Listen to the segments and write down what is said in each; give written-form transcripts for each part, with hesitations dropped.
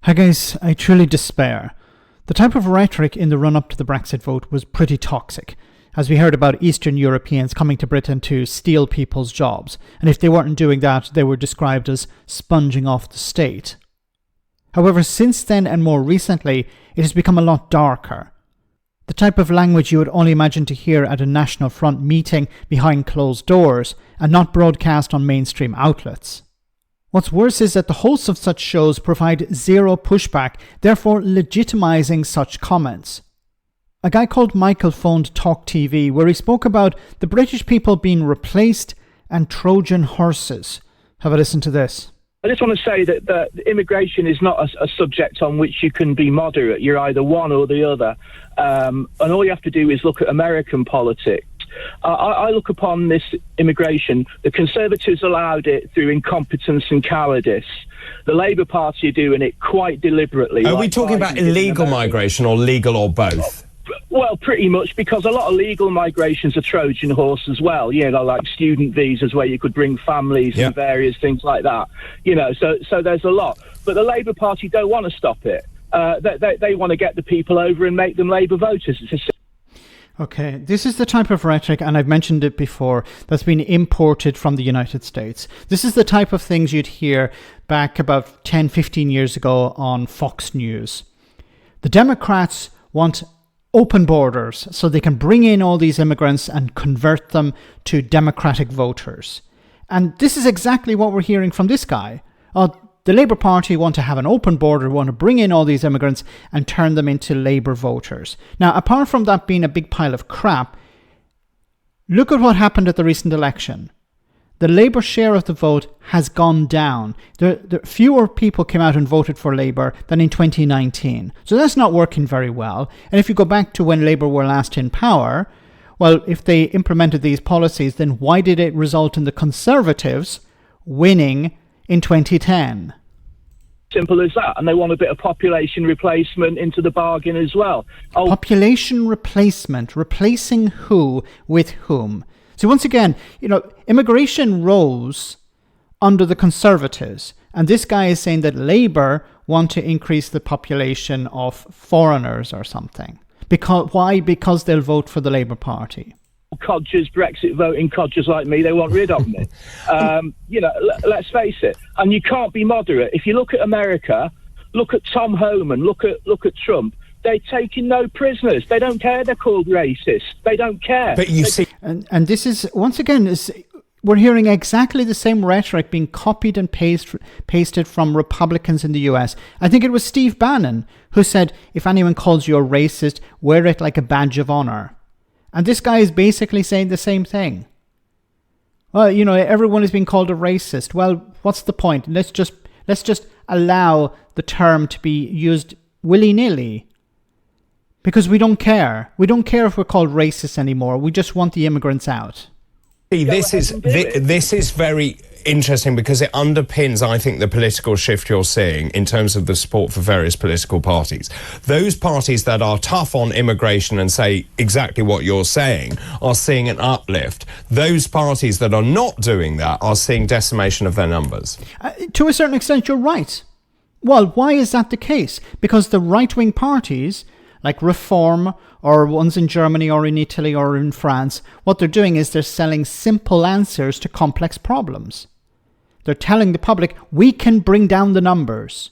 Hi guys, I truly despair. The type of rhetoric in the run-up to the Brexit vote was pretty toxic, as we heard about Eastern Europeans coming to Britain to steal people's jobs, and if they weren't doing that, they were described as sponging off the state. However, since then and more recently, it has become a lot darker. The type of language you would only imagine to hear at a National Front meeting behind closed doors, and not broadcast on mainstream outlets. What's worse is that the hosts of such shows provide zero pushback, therefore legitimizing such comments. A guy called Michael phoned Talk TV, where he spoke about the British people being replaced and Trojan horses. Have a listen to this. I just want to say that immigration is not a subject on which you can be moderate. You're either one or the other. And all you have to do is look at American politics. I look upon this immigration, the Conservatives allowed it through incompetence and cowardice. The Labour Party are doing it quite deliberately. Are we talking about illegal migration or legal or both? Well, pretty much, because a lot of legal migrations are Trojan horse as well, like student visas where you could bring families and various things like that. So there's a lot. But the Labour Party don't want to stop it. They want to get the people over and make them Labour voters. Okay, this is the type of rhetoric, and I've mentioned it before, that's been imported from the United States. This is the type of things you'd hear back about 10, 15 years ago on Fox News. The Democrats want open borders so they can bring in all these immigrants and convert them to Democratic voters. And this is exactly what we're hearing from this guy. The Labour Party want to have an open border, want to bring in all these immigrants and turn them into Labour voters. Now, apart from that being a big pile of crap, look at what happened at the recent election. The Labour share of the vote has gone down. Fewer people came out and voted for Labour than in 2019. So that's not working very well. And if you go back to when Labour were last in power, well, if they implemented these policies, then why did it result in the Conservatives winning in 2010? Simple as that. And they want a bit of population replacement into the bargain as well. Population replacement, replacing who with whom? So once again, immigration rose under the Conservatives. And this guy is saying that Labour want to increase the population of foreigners or something. Why? Because they'll vote for the Labour Party. Codgers, Brexit voting codgers like me, they want rid of me. Let's face it. And you can't be moderate. If you look at America, look at Tom Homan, look at Trump. They're taking no prisoners. They don't care they're called racist. They don't care. But you see... And this is, once again, we're hearing exactly the same rhetoric being copied and pasted from Republicans in the US. I think it was Steve Bannon who said, if anyone calls you a racist, wear it like a badge of honor. And this guy is basically saying the same thing. Well, everyone is being called a racist. Well, what's the point? Let's just allow the term to be used willy-nilly. Because we don't care. We don't care if we're called racist anymore. We just want the immigrants out. See, this is very interesting because it underpins, I think, the political shift you're seeing in terms of the support for various political parties. Those parties that are tough on immigration and say exactly what you're saying are seeing an uplift. Those parties that are not doing that are seeing decimation of their numbers. To a certain extent, you're right. Well, why is that the case? Because the right-wing parties, like Reform or ones in Germany or in Italy or in France, what they're doing is they're selling simple answers to complex problems. They're telling the public, we can bring down the numbers.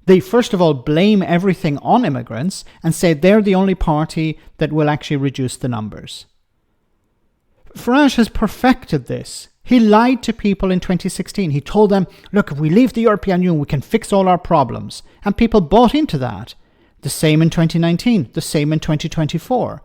They first of all blame everything on immigrants and say they're the only party that will actually reduce the numbers. Farage has perfected this. He lied to people in 2016. He told them, look, if we leave the European Union, we can fix all our problems. And people bought into that. The same in 2019, the same in 2024.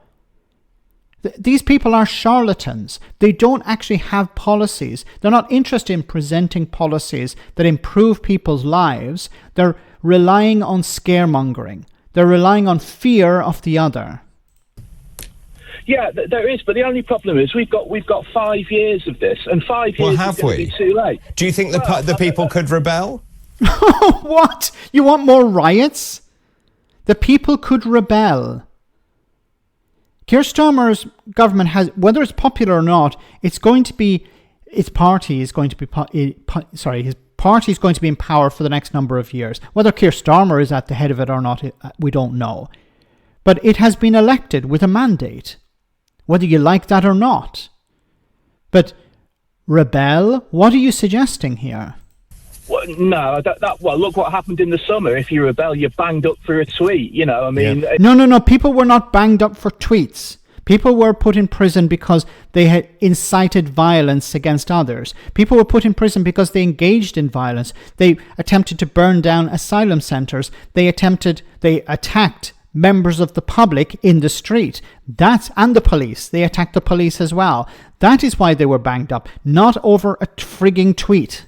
These people are charlatans. They don't actually have policies. They're not interested in presenting policies that improve people's lives. They're relying on scaremongering. They're relying on fear of the other. Yeah, there is, but the only problem is we've got 5 years of this, and 5 years is going to be too late. Do you think the people could rebel? What? You want more riots? The people could rebel. Keir Starmer's government has, whether it's popular or not, it's going to be, his party is going to be, his party is going to be in power for the next number of years. Whether Keir Starmer is at the head of it or not, we don't know. But it has been elected with a mandate, whether you like that or not. But rebel? What are you suggesting here? Well, no, well, look what happened in the summer. If you rebel, you're banged up for a tweet, you know, I mean... Yeah. No, people were not banged up for tweets. People were put in prison because they had incited violence against others. People were put in prison because they engaged in violence. They attempted to burn down asylum centers. They attacked members of the public in the street. And the police. They attacked the police as well. That is why they were banged up, not over a frigging tweet.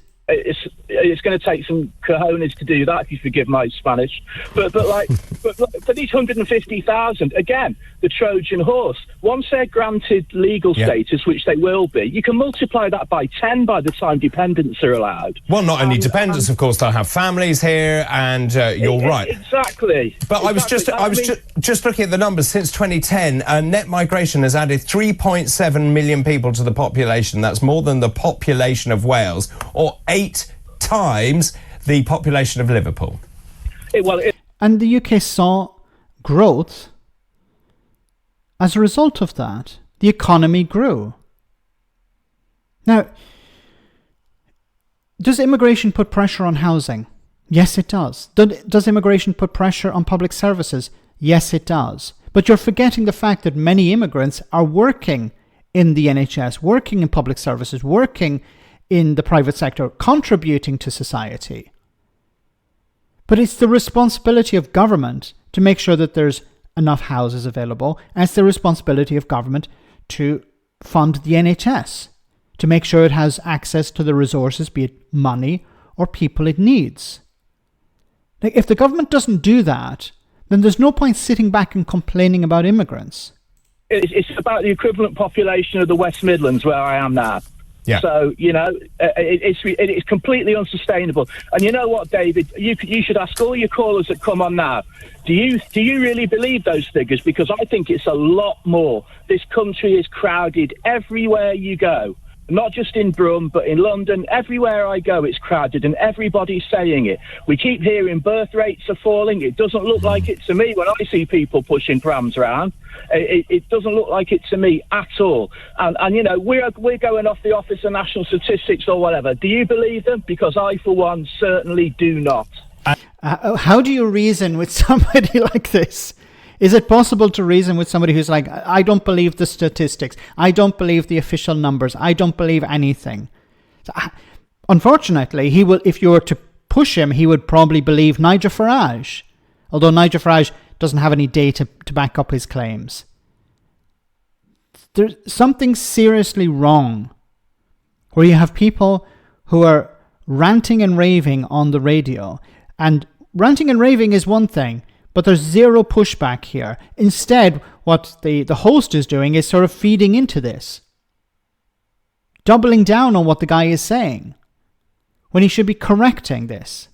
It's going to take some cojones to do that, if you forgive my Spanish. But for these 150,000, again, the Trojan horse. Once they're granted legal status, which they will be, you can multiply that by 10 by the time dependents are allowed. Well, not only dependents, of course, they'll have families here, and you're right. Exactly. But I was just looking at the numbers. Since 2010, net migration has added 3.7 million people to the population. That's more than the population of Wales, or 8 times the population of Liverpool. And the UK saw growth. As a result of that, the economy grew. Now, does immigration put pressure on housing? Yes, it does. Does immigration put pressure on public services? Yes, it does. But you're forgetting the fact that many immigrants are working in the NHS, working in public services, working in the private sector, contributing to society. But it's the responsibility of government to make sure that there's enough houses available, and it's the responsibility of government to fund the NHS, to make sure it has access to the resources, be it money or people it needs. Like, if the government doesn't do that, then there's no point sitting back and complaining about immigrants. It's about the equivalent population of the West Midlands, where I am now. Yeah. So, you know, it's completely unsustainable. And you know what, David? You should ask all your callers that come on now, do you really believe those figures? Because I think it's a lot more. This country is crowded everywhere you go. Not just in Brum, but in London. Everywhere I go, it's crowded, and everybody's saying it. We keep hearing birth rates are falling. It doesn't look like it to me when I see people pushing prams around. It doesn't look like it to me at all. And you know, we're going off the Office of National Statistics or whatever. Do you believe them? Because I, for one, certainly do not. How do you reason with somebody like this? Is it possible to reason with somebody who's like, I don't believe the statistics, I don't believe the official numbers, I don't believe anything? So, unfortunately, he will. If you were to push him, he would probably believe Nigel Farage, although Nigel Farage doesn't have any data to back up his claims. There's something seriously wrong where you have people who are ranting and raving on the radio, and ranting and raving is one thing, but there's zero pushback here. Instead, what the host is doing is sort of feeding into this, doubling down on what the guy is saying, when he should be correcting this.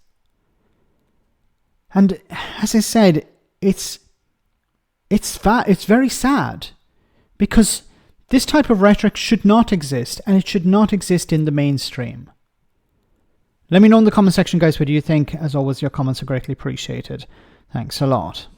And as I said, it's very sad, because this type of rhetoric should not exist, and it should not exist in the mainstream. Let me know in the comment section, guys, what do you think. As always, your comments are greatly appreciated. Thanks a lot.